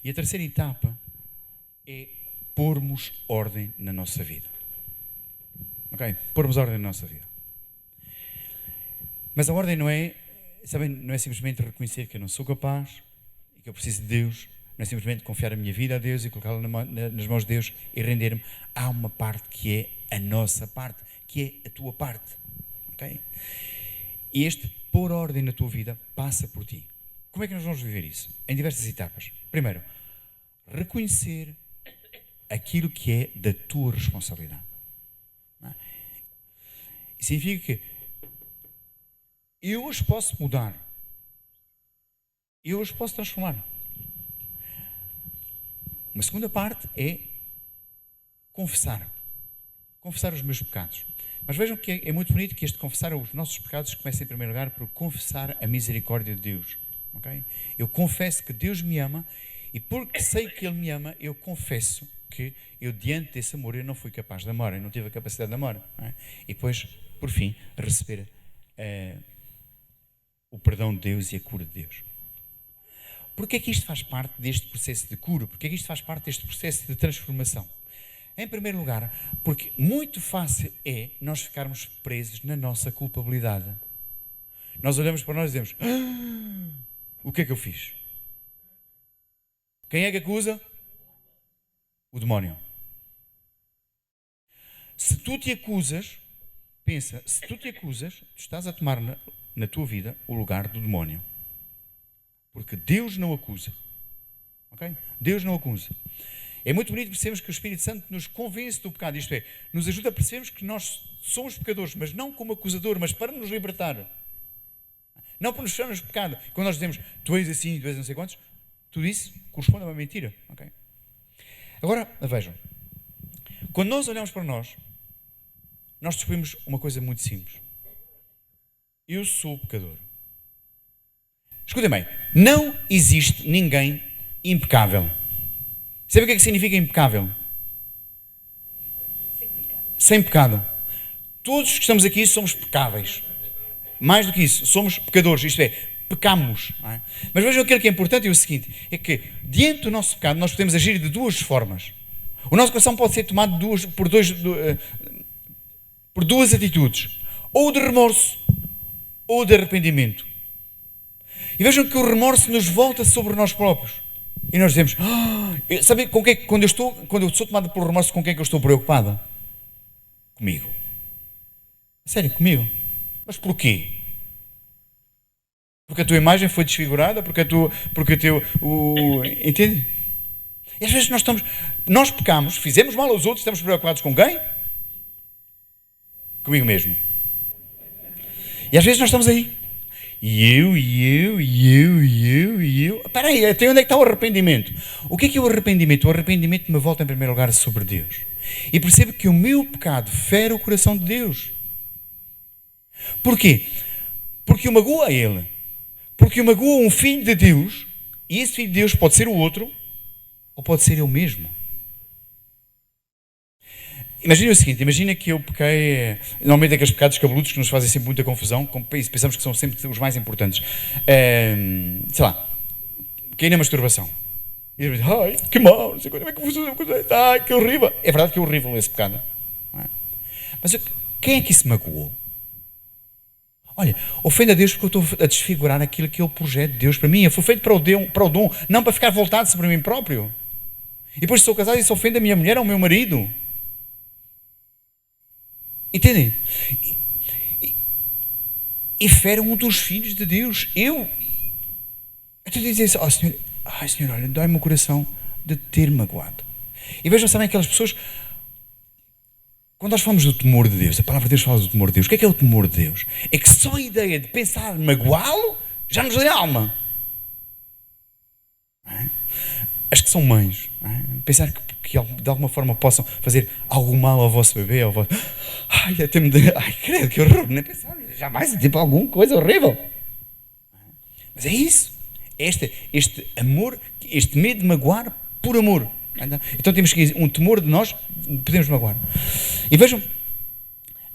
E a terceira etapa é pormos ordem na nossa vida. Ok? Pormos ordem na nossa vida. Mas a ordem não é, sabem, não é simplesmente reconhecer que eu não sou capaz e que eu preciso de Deus. Não é simplesmente confiar a minha vida a Deus e colocá-la nas mãos de Deus e render-me. Há uma parte que é a nossa parte, que é a tua parte. Ok? E este pôr ordem na tua vida passa por ti. Como é que nós vamos viver isso? Em diversas etapas. Primeiro, reconhecer aquilo que é da tua responsabilidade. Isso significa que eu hoje posso mudar. Eu hoje posso transformar. Uma segunda parte é confessar. Confessar os meus pecados. Mas vejam que é muito bonito que este confessar os nossos pecados comece em primeiro lugar por confessar a misericórdia de Deus. Okay? Eu confesso que Deus me ama e porque sei que Ele me ama, eu confesso que eu diante desse amor eu não fui capaz de amar, eu não tive a capacidade de amar. E depois, por fim, receber o perdão de Deus e a cura de Deus. Porquê é que isto faz parte deste processo de cura? Porquê é que isto faz parte deste processo de transformação? Em primeiro lugar, porque muito fácil é nós ficarmos presos na nossa culpabilidade. Nós olhamos para nós e dizemos: o que é que eu fiz? Quem é que acusa? O demónio. Se tu te acusas, pensa, se tu te acusas, tu estás a tomar na tua vida o lugar do demónio. Porque Deus não acusa. Ok? Deus não acusa. É muito bonito percebermos que o Espírito Santo nos convence do pecado. Isto é, nos ajuda a percebermos que nós somos pecadores, mas não como acusador, mas para nos libertar. Não para nos fecharmos de pecado. Quando nós dizemos, tu és assim, tu és não sei quantos, tudo isso corresponde a uma mentira. Okay? Agora, vejam. Quando nós olhamos para nós descobrimos uma coisa muito simples. Eu sou pecador. Escutem bem, não existe ninguém impecável. Sabe o que é que significa impecável? Sem pecado. Todos que estamos aqui somos pecáveis. Mais do que isso, somos pecadores, isto é, pecamos. Não é? Mas vejam aquilo que é importante é o seguinte, é que diante do nosso pecado nós podemos agir de duas formas. O nosso coração pode ser tomado por duas atitudes. Ou de remorso, ou de arrependimento. E vejam que o remorso nos volta sobre nós próprios. E nós dizemos, sabe com que, quando eu sou tomado pelo remorso, com quem é que eu estou preocupado? Comigo. Sério, comigo. Mas porquê? Porque a tua imagem foi desfigurada? Entende? E às vezes nós pecamos, fizemos mal aos outros, estamos preocupados com quem? Comigo mesmo. E às vezes nós estamos aí. E eu. Espera aí, até onde é que está o arrependimento? O que é o arrependimento? O arrependimento me volta em primeiro lugar sobre Deus. E percebo que o meu pecado fere o coração de Deus. Porquê? Porque eu magoa a Ele. Porque eu magoa um filho de Deus, e esse filho de Deus pode ser o outro, ou pode ser eu mesmo. Imagina o seguinte, imagina que eu pequei, normalmente é aqueles pecados cabeludos que nos fazem sempre muita confusão, pensamos que são sempre os mais importantes. Sei lá, caí na masturbação. E eu digo, ai, que mal, não sei como é que funciona, ai, que horrível. É verdade que é horrível esse pecado. Não é? Mas quem é que isso magoou? Olha, ofende a Deus porque eu estou a desfigurar aquilo que é o projeto de Deus para mim. Eu fui feito para o dom, não para ficar voltado sobre mim próprio. E depois sou casado e isso ofende a minha mulher ou o meu marido. Entendem? E fere um dos filhos de Deus. Eu dizia assim, Senhor, olha, dói-me o coração de ter magoado. E vejam, sabem aquelas pessoas, quando nós falamos do temor de Deus, a palavra de Deus fala do temor de Deus. O que é o temor de Deus? É que só a ideia de pensar magoá-lo já nos lê a alma. As que são mães, pensar que de alguma forma possam fazer algum mal ao vosso bebê, ao vosso... Ai, credo, que horror, nem pensar, jamais tipo alguma coisa horrível. Mas é isso, este amor, este medo de magoar por amor. Então temos que um temor de nós, podemos magoar. E vejam,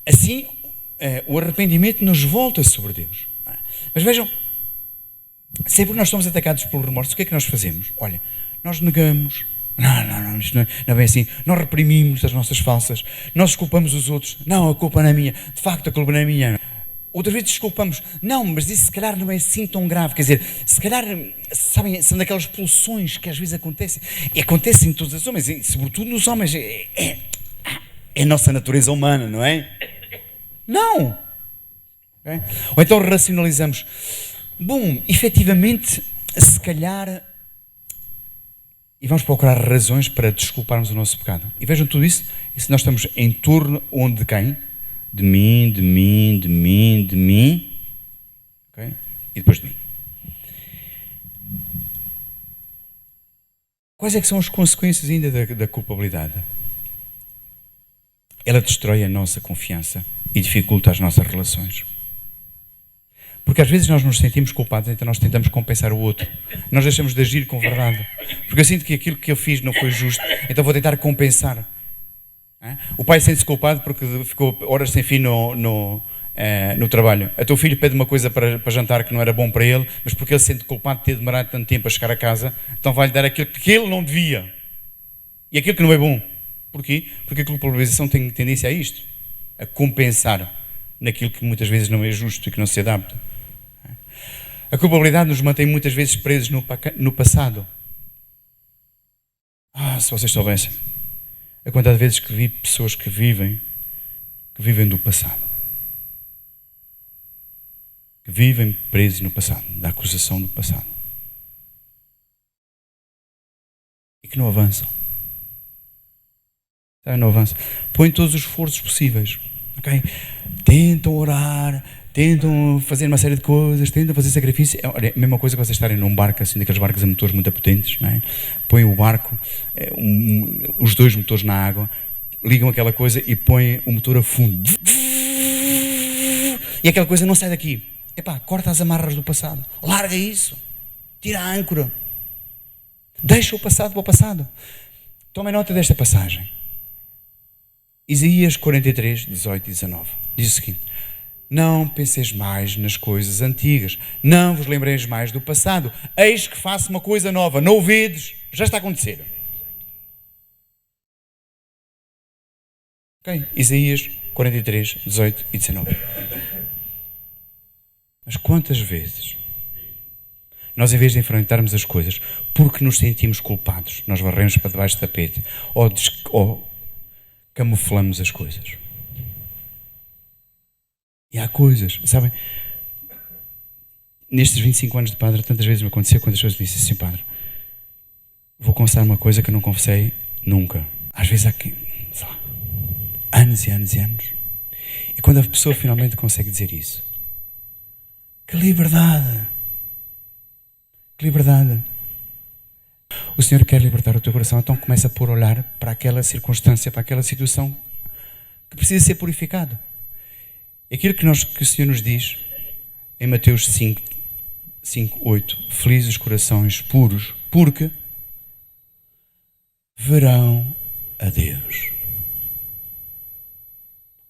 assim o arrependimento nos volta sobre Deus. Mas vejam, Sempre que nós somos atacados pelo remorso, o que é que nós fazemos? Olha, nós negamos. Não, isto não é bem assim. Nós reprimimos as nossas falsas. Nós desculpamos os outros. Não, a culpa não é minha. De facto, a culpa não é minha. Outras vezes desculpamos. Não, mas isso se calhar não é assim tão grave. Quer dizer, se calhar, sabem, são daquelas pulsões que às vezes acontecem. E acontecem em todos os homens, e sobretudo nos homens. É a nossa natureza humana, não é? Não! Okay? Ou então racionalizamos. Bom, efetivamente, se calhar... E vamos procurar razões para desculparmos o nosso pecado. E vejam tudo isso. E se nós estamos em torno onde de quem? De mim. Okay? E depois de mim. Quais é que são as consequências ainda da culpabilidade? Ela destrói a nossa confiança e dificulta as nossas relações. Porque às vezes nós nos sentimos culpados, então nós tentamos compensar o outro. Nós deixamos de agir com verdade. Porque eu sinto que aquilo que eu fiz não foi justo, então vou tentar compensar. O pai sente-se culpado porque ficou horas sem fim no trabalho. O teu filho pede uma coisa para jantar que não era bom para ele, mas porque ele se sente culpado de ter demorado tanto tempo a chegar a casa, então vai-lhe dar aquilo que ele não devia. E aquilo que não é bom. Porquê? Porque a culpabilização tem tendência a isto. A compensar naquilo que muitas vezes não é justo e que não se adapta. A culpabilidade nos mantém muitas vezes presos no passado. Se vocês soubessem a quantidade de vezes que vi pessoas que vivem do passado. Que vivem presos no passado, da acusação do passado. E que não avançam. Não avançam. Põem todos os esforços possíveis. Okay? Tentam orar, tentam fazer uma série de coisas, tentam fazer sacrifício. É a mesma coisa que vocês estarem num barco, assim, daqueles barcos a motores muito potentes, não é? Põem o barco, os dois motores na água, ligam aquela coisa e põem o motor a fundo. E aquela coisa não sai daqui. Corta as amarras do passado. Larga isso. Tira a âncora. Deixa o passado para o passado. Tomem nota desta passagem. Isaías 43, 18 e 19. Diz o seguinte: não penseis mais nas coisas antigas, não vos lembreis mais do passado. Eis que faço uma coisa nova, não o vedes? Já está a acontecer. Ok? Isaías 43, 18 e 19. Mas quantas vezes nós, em vez de enfrentarmos as coisas porque nos sentimos culpados, nós varremos para debaixo do tapete ou camuflamos as coisas? E há coisas, sabem? Nestes 25 anos de padre, tantas vezes me aconteceu quando as pessoas dizem assim: padre, vou confessar uma coisa que eu não confessei nunca. Às vezes há aqui, sei lá, anos e anos e anos. E quando a pessoa finalmente consegue dizer isso, que liberdade! Que liberdade! O Senhor quer libertar o teu coração, então começa por olhar para aquela circunstância, para aquela situação que precisa ser purificado. Aquilo que o Senhor nos diz em Mateus 5, 8: felizes os corações puros, porque verão a Deus.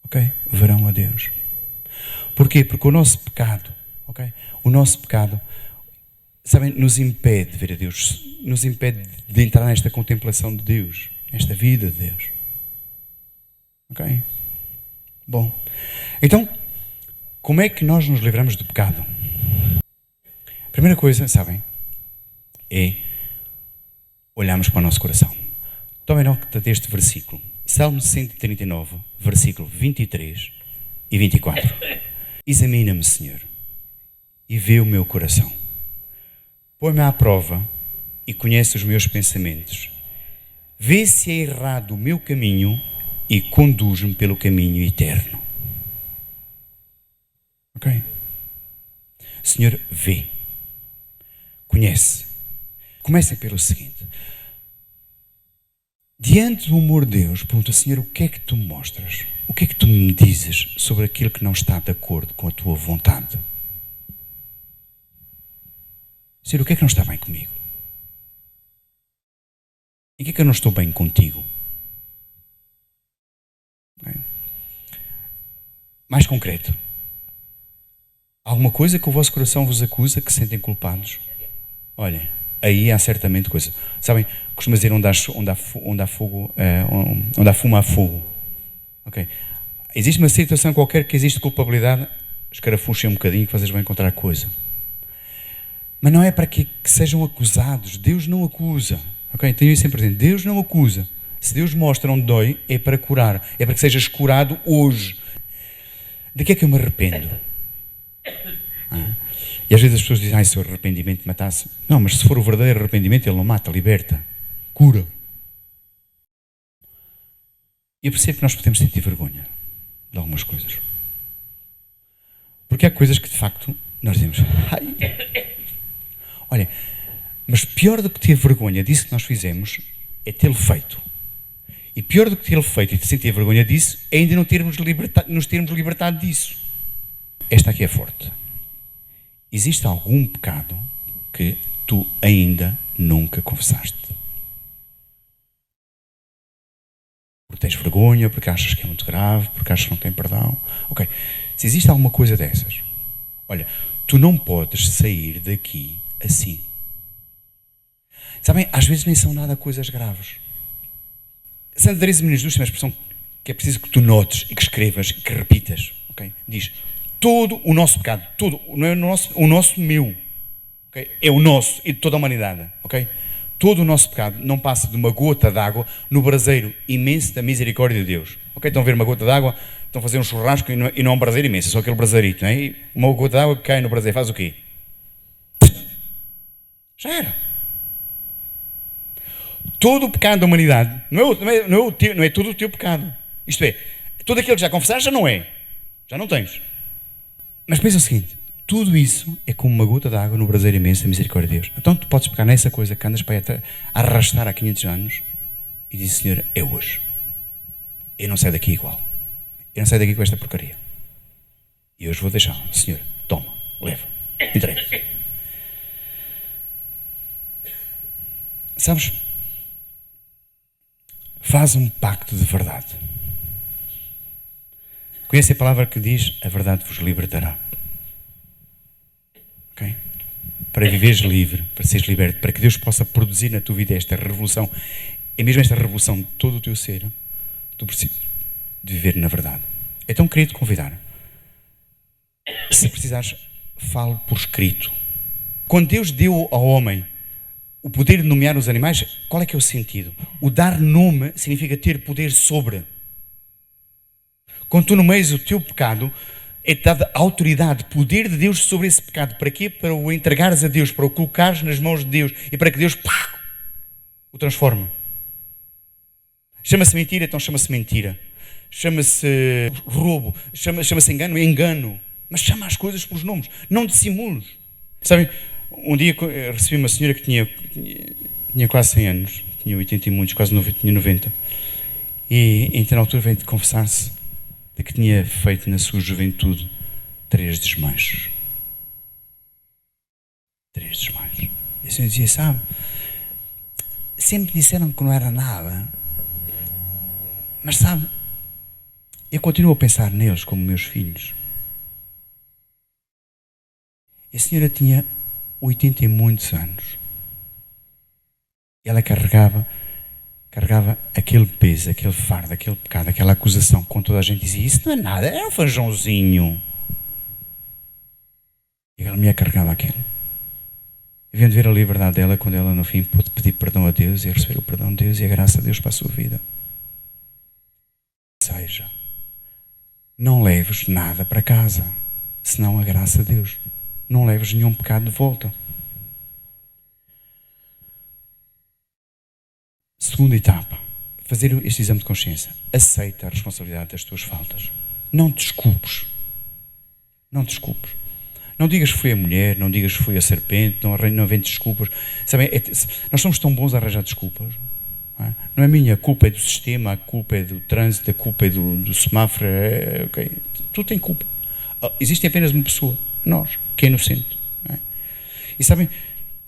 Ok? Verão a Deus. Porquê? Porque o nosso pecado, ok? O nosso pecado, sabem, nos impede de ver a Deus, nos impede de entrar nesta contemplação de Deus, nesta vida de Deus. Ok? Bom, então, como é que nós nos livramos do pecado? A primeira coisa, sabem, é olharmos para o nosso coração. Tomem nota deste versículo. Salmo 139, versículo 23 e 24. Examina-me, Senhor, e vê o meu coração. Põe-me à prova e conhece os meus pensamentos. Vê se é errado o meu caminho e conduz-me pelo caminho eterno. Ok? Senhor, vê. Conhece. Comecem pelo seguinte. Diante do amor de Deus, pergunta: Senhor, o que é que tu me mostras? O que é que tu me dizes sobre aquilo que não está de acordo com a tua vontade? Senhor, o que é que não está bem comigo? Em que é que eu não estou bem contigo? Mais concreto. Alguma coisa que o vosso coração vos acusa, que sentem culpados? olhem, aí há certamente coisa. Sabem, costuma dizer onde há fogo, onde há fumo há fogo. Ok? Existe uma situação qualquer que existe culpabilidade, escarafunchem um bocadinho que vocês vão encontrar coisa. Mas não é para que sejam acusados. Deus não acusa. Ok? Tenho isso sempre presente. Deus não acusa. Se Deus mostra onde dói, é para curar. É para que sejas curado hoje. De que é que eu me arrependo? E às vezes as pessoas dizem, se o arrependimento matasse. Não, mas se for o verdadeiro arrependimento, ele não mata, liberta, cura. E eu percebo que nós podemos sentir vergonha de algumas coisas. Porque há coisas que de facto nós dizemos, olha, mas pior do que ter vergonha disso que nós fizemos é tê-lo feito. E pior do que tê-lo feito e sentir vergonha disso é ainda não nos termos libertado disso. Esta aqui é forte. Existe algum pecado que tu ainda nunca confessaste? Porque tens vergonha, porque achas que é muito grave, porque achas que não tem perdão. Ok, se existe alguma coisa dessas, olha, tu não podes sair daqui assim. Sabem, às vezes nem são nada coisas graves. Santa Teresa de Jesus tem uma expressão que é preciso que tu notes e que escrevas e que repitas. Okay? Diz, todo o nosso pecado, todo, não é o nosso meu, okay? É o nosso e de toda a humanidade. Okay? Todo o nosso pecado não passa de uma gota d'água no braseiro imenso da misericórdia de Deus. Okay? Estão a ver uma gota d'água, estão a fazer um churrasco e não é um braseiro imenso, é só aquele braseirito. Não é? E uma gota d'água que cai no braseiro faz o quê? Já era. Todo o pecado da humanidade não é todo o teu pecado. Isto é, todo aquele que já confessaste já não é. Já não tens. Mas pensa o seguinte, tudo isso é como uma gota de água no braseiro imenso da misericórdia de Deus. Então tu podes pegar nessa coisa que andas para arrastar há 500 anos e dizer, Senhor, é hoje. Eu não saio daqui igual. Eu não saio daqui com esta porcaria. E hoje vou deixar. Senhor, toma, leva, entrega. Sabes? Faz um pacto de verdade. Conhece a palavra que diz, a verdade vos libertará. Ok? Para viveres livre, para seres liberto, para que Deus possa produzir na tua vida esta revolução, e mesmo esta revolução de todo o teu ser, tu precisas de viver na verdade. Então queria te convidar, se precisares, fale por escrito. Quando Deus deu ao homem o poder de nomear os animais, qual é que é o sentido? O dar nome significa ter poder sobre. Quando tu nomeias o teu pecado, é-te dada autoridade, poder de Deus sobre esse pecado. Para quê? Para o entregares a Deus, para o colocares nas mãos de Deus e para que Deus o transforme. Chama-se mentira, então chama-se mentira. Chama-se roubo, chama-se engano, é engano. Mas chama as coisas pelos nomes, não dissimules. Sabem, um dia recebi uma senhora que tinha quase 100 anos, tinha 80 e muitos, quase 90, tinha 90. E então na altura veio de confessar-se de que tinha feito na sua juventude 3 desmanchos. 3 desmanchos. E a senhora dizia, sabe, sempre disseram que não era nada, mas sabe, eu continuo a pensar neles como meus filhos. E a senhora tinha 80 e muitos anos. E ela carregava aquele peso, aquele fardo, aquele pecado, aquela acusação, com toda a gente dizia, isso não é nada, é um feijãozinho. E aquela mulher carregava aquilo. E vendo ver a liberdade dela, quando ela no fim pôde pedir perdão a Deus e receber o perdão de Deus e a graça de Deus para a sua vida. Ou seja, não leves nada para casa, senão a graça de Deus. Não leves nenhum pecado de volta. Segunda etapa, fazer este exame de consciência. Aceita a responsabilidade das tuas faltas. Não te desculpes. Não te desculpes. Não digas que foi a mulher, não digas que foi a serpente, não inventes desculpas. Sabem, nós somos tão bons a arranjar desculpas. Não é minha, a culpa é do sistema, a culpa é do trânsito, a culpa é do semáforo. Okay. Tu tens culpa. Existe apenas uma pessoa, nós, que é inocente. E sabem,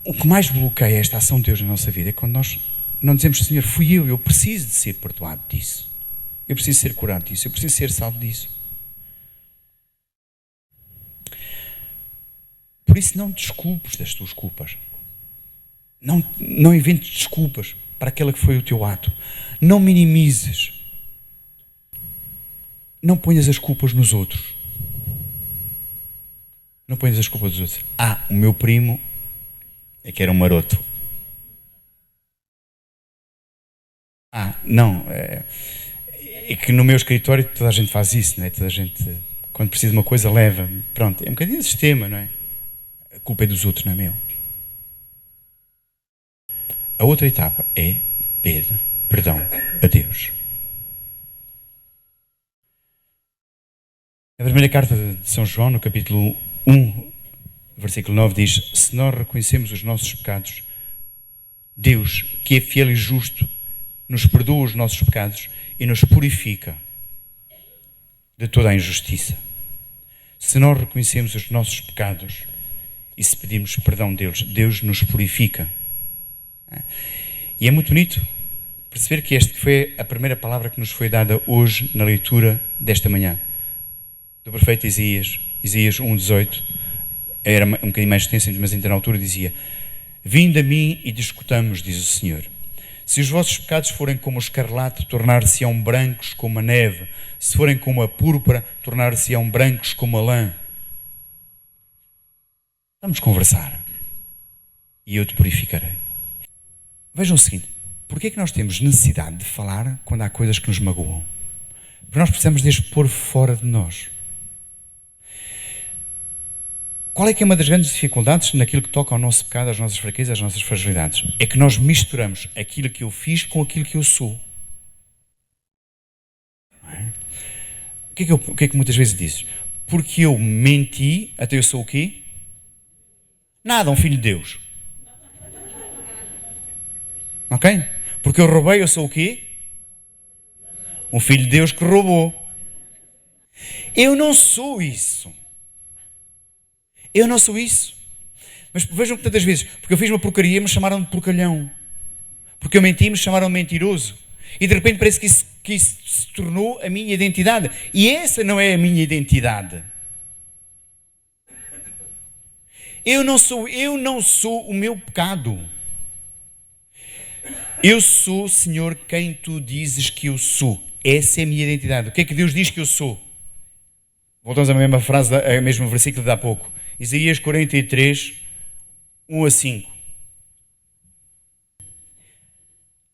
o que mais bloqueia esta ação de Deus na nossa vida é quando nós não dizemos, Senhor, fui eu preciso de ser perdoado disso. Eu preciso ser curado disso. Eu preciso ser salvo disso. Por isso não te desculpes das tuas culpas. Não inventes desculpas para aquela que foi o teu ato. Não minimizes. Não ponhas as culpas nos outros. Não ponhas as culpas dos outros. O meu primo é que era um maroto. Não. É que no meu escritório toda a gente faz isso, não é? Toda a gente, quando precisa de uma coisa, leva. Pronto, é um bocadinho de sistema, não é? A culpa é dos outros, não é meu. A outra etapa é pedir perdão a Deus. A primeira carta de São João, no capítulo 1, versículo 9, diz: se nós reconhecemos os nossos pecados, Deus, que é fiel e justo, nos perdoa os nossos pecados e nos purifica de toda a injustiça. Se nós reconhecemos os nossos pecados e se pedirmos perdão deles, Deus nos purifica. E é muito bonito perceber que esta foi a primeira palavra que nos foi dada hoje na leitura desta manhã, do profeta Isaías 1,18. Era um bocadinho mais extenso, mas ainda na altura dizia: vinde a mim e discutamos, diz o Senhor. Se os vossos pecados forem como o escarlate, tornar-se-ão brancos como a neve. Se forem como a púrpura, tornar-se-ão brancos como a lã. Vamos conversar e eu te purificarei. Vejam o seguinte: porquê é que nós temos necessidade de falar quando há coisas que nos magoam? Porque nós precisamos de as pôr fora de nós. Qual é que é uma das grandes dificuldades naquilo que toca ao nosso pecado, às nossas fraquezas, às nossas fragilidades? É que nós misturamos aquilo que eu fiz com aquilo que eu sou. Não é? O que é que muitas vezes dizes? Porque eu menti, até eu sou o quê? Nada, um filho de Deus. Ok? Porque eu roubei, eu sou o quê? Um filho de Deus que roubou. Eu não sou isso. Eu não sou isso. Mas vejam que tantas vezes, porque eu fiz uma porcaria, me chamaram de porcalhão. Porque eu menti, me chamaram de mentiroso. E de repente parece que isso se tornou a minha identidade. E essa não é a minha identidade. Eu não sou o meu pecado. Eu sou, Senhor, quem tu dizes que eu sou. Essa é a minha identidade. O que é que Deus diz que eu sou? Voltamos à mesma frase, ao mesmo versículo de há pouco. Isaías 43, 1 a 5.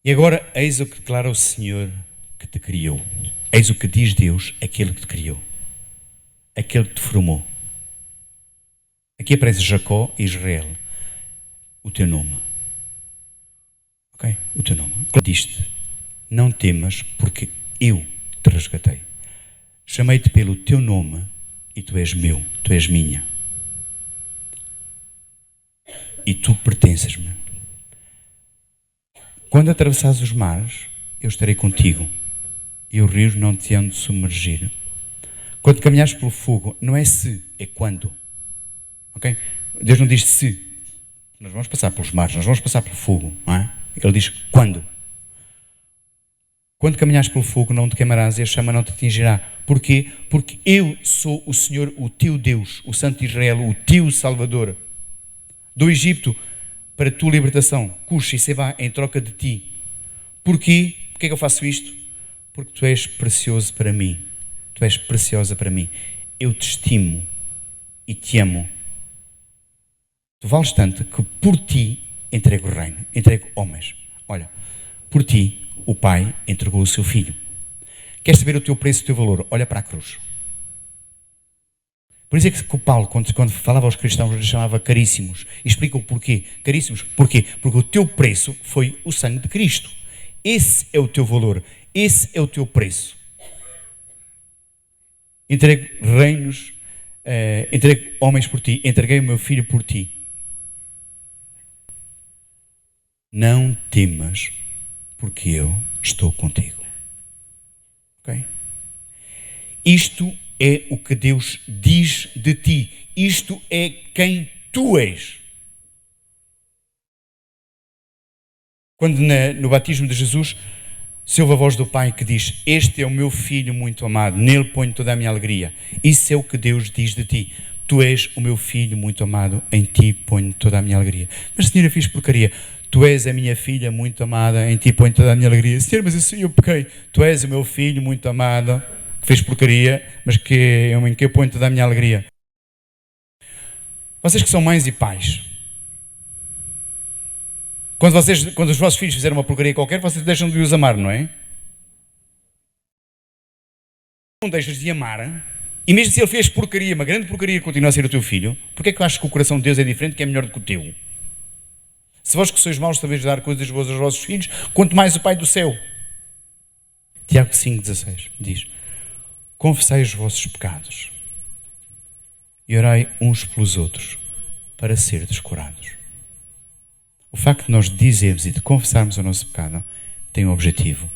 E agora, eis o que declara o Senhor que te criou. Eis o que diz Deus, aquele que te criou. Aquele que te formou. Aqui aparece Jacó e Israel. O teu nome. Ok? O teu nome. Diz-te: não temas, porque eu te resgatei. Chamei-te pelo teu nome e tu és meu, tu és minha. E tu pertences-me. Quando atravessares os mares, eu estarei contigo, e os rios não te hão de submergir. Quando caminhares pelo fogo, não é se, é quando. Ok? Deus não diz se. Nós vamos passar pelos mares, nós vamos passar pelo fogo, não é? Ele diz quando. Quando caminhares pelo fogo, não te queimarás e a chama não te atingirá. Porquê? Porque eu sou o Senhor, o teu Deus, o Santo de Israel, o teu Salvador. Do Egito para a tua libertação, Cuxa e Seba em troca de ti. Porquê? Porquê é que eu faço isto? Porque tu és precioso para mim. Tu és preciosa para mim. Eu te estimo e te amo. Tu vales tanto que por ti entrego o reino, entrego homens. Olha, por ti o Pai entregou o seu Filho. Queres saber o teu preço, o teu valor? Olha para a cruz. Por isso é que o Paulo, quando falava aos cristãos, lhes chamava caríssimos. E explica o porquê. Caríssimos, porquê? Porque o teu preço foi o sangue de Cristo. Esse é o teu valor. Esse é o teu preço. Entrego reinos, entrego homens por ti. Entreguei o meu filho por ti. Não temas, porque eu estou contigo. Ok? Isto é o que Deus diz de ti. Isto é quem tu és. Quando no batismo de Jesus se ouve a voz do Pai que diz: este é o meu Filho muito amado, nele ponho toda a minha alegria. Isso é o que Deus diz de ti. Tu és o meu Filho muito amado, em ti ponho toda a minha alegria. Mas, Senhor, eu fiz porcaria. Tu és a minha filha muito amada, em ti põe toda a minha alegria. Senhor, mas assim eu pequei. Tu és o meu filho muito amado, que fez porcaria, mas em que eu ponho toda a minha alegria. Vocês que são mães e pais, quando os vossos filhos fizerem uma porcaria qualquer, vocês deixam de os amar, não é? Não deixas de amar, e mesmo se ele fez porcaria, uma grande porcaria, continua a ser o teu filho, porque é que eu acho que o coração de Deus é diferente, que é melhor do que o teu? Se vós que sois maus sabeis dar coisas boas aos vossos filhos, quanto mais o Pai do céu. Tiago 5,16 diz: confessai os vossos pecados e orai uns pelos outros para serdes curados. O facto de nós dizermos e de confessarmos o nosso pecado tem o objetivo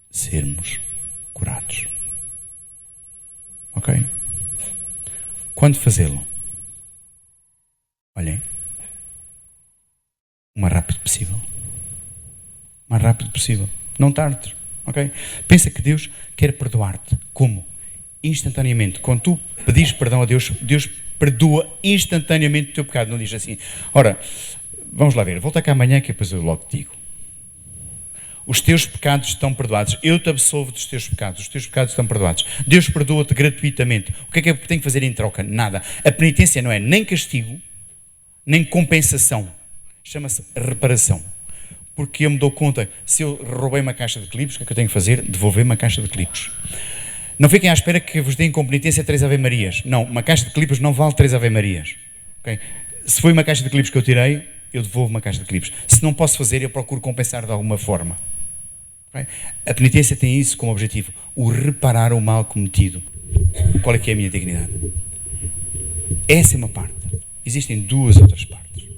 de sermos curados. Ok? Quando fazê-lo? Olhem, o mais rápido possível. O mais rápido possível. Não tardes. Ok? Pensa que Deus quer perdoar-te. Como? Instantaneamente. Quando tu pedires perdão a Deus, Deus perdoa instantaneamente o teu pecado. Não diz assim: ora, vamos lá ver, volta cá amanhã que depois eu logo te digo. Os teus pecados estão perdoados. Eu te absolvo dos teus pecados. Os teus pecados estão perdoados. Deus perdoa-te gratuitamente. O que é que eu tenho que fazer em troca? Nada. A penitência não é nem castigo, nem compensação. Chama-se reparação. Porque eu me dou conta, se eu roubei uma caixa de clipes, o que é que eu tenho que fazer? Devolver uma caixa de clipes. Não fiquem à espera que vos deem com penitência 3 Ave-Marias. Não, uma caixa de clipes não vale 3 Ave-Marias. Okay? Se foi uma caixa de clipes que eu tirei, eu devolvo uma caixa de clipes. Se não posso fazer, eu procuro compensar de alguma forma. Okay? A penitência tem isso como objetivo, o reparar o mal cometido. Qual é que é a minha dignidade? Essa é uma parte. Existem 2 outras partes.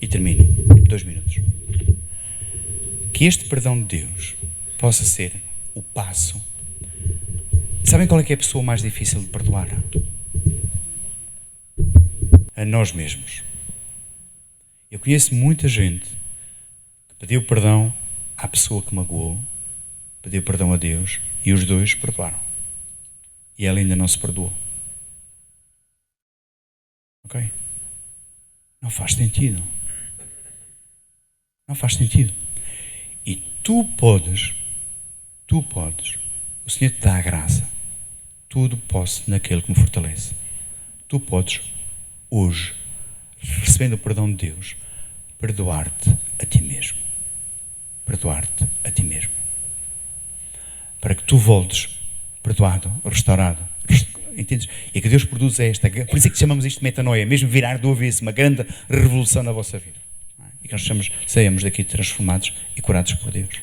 E termino. 2 minutos. Que este perdão de Deus possa ser o passo. Sabem qual é que é a pessoa mais difícil de perdoar? A nós mesmos. Eu conheço muita gente que pediu perdão à pessoa que magoou, pediu perdão a Deus e os dois perdoaram. E ela ainda não se perdoou. Ok? Não faz sentido. Não faz sentido. E tu podes, o Senhor te dá a graça. Tudo posso naquele que me fortalece. Tu podes, hoje, recebendo o perdão de Deus, perdoar-te a ti mesmo. Perdoar-te a ti mesmo. Para que tu voltes perdoado, restaurado. Entendes? E que Deus produz esta. Por isso é que chamamos isto de metanoia, mesmo virar do avesso, uma grande revolução na vossa vida. E que nós saiamos daqui transformados e curados por Deus.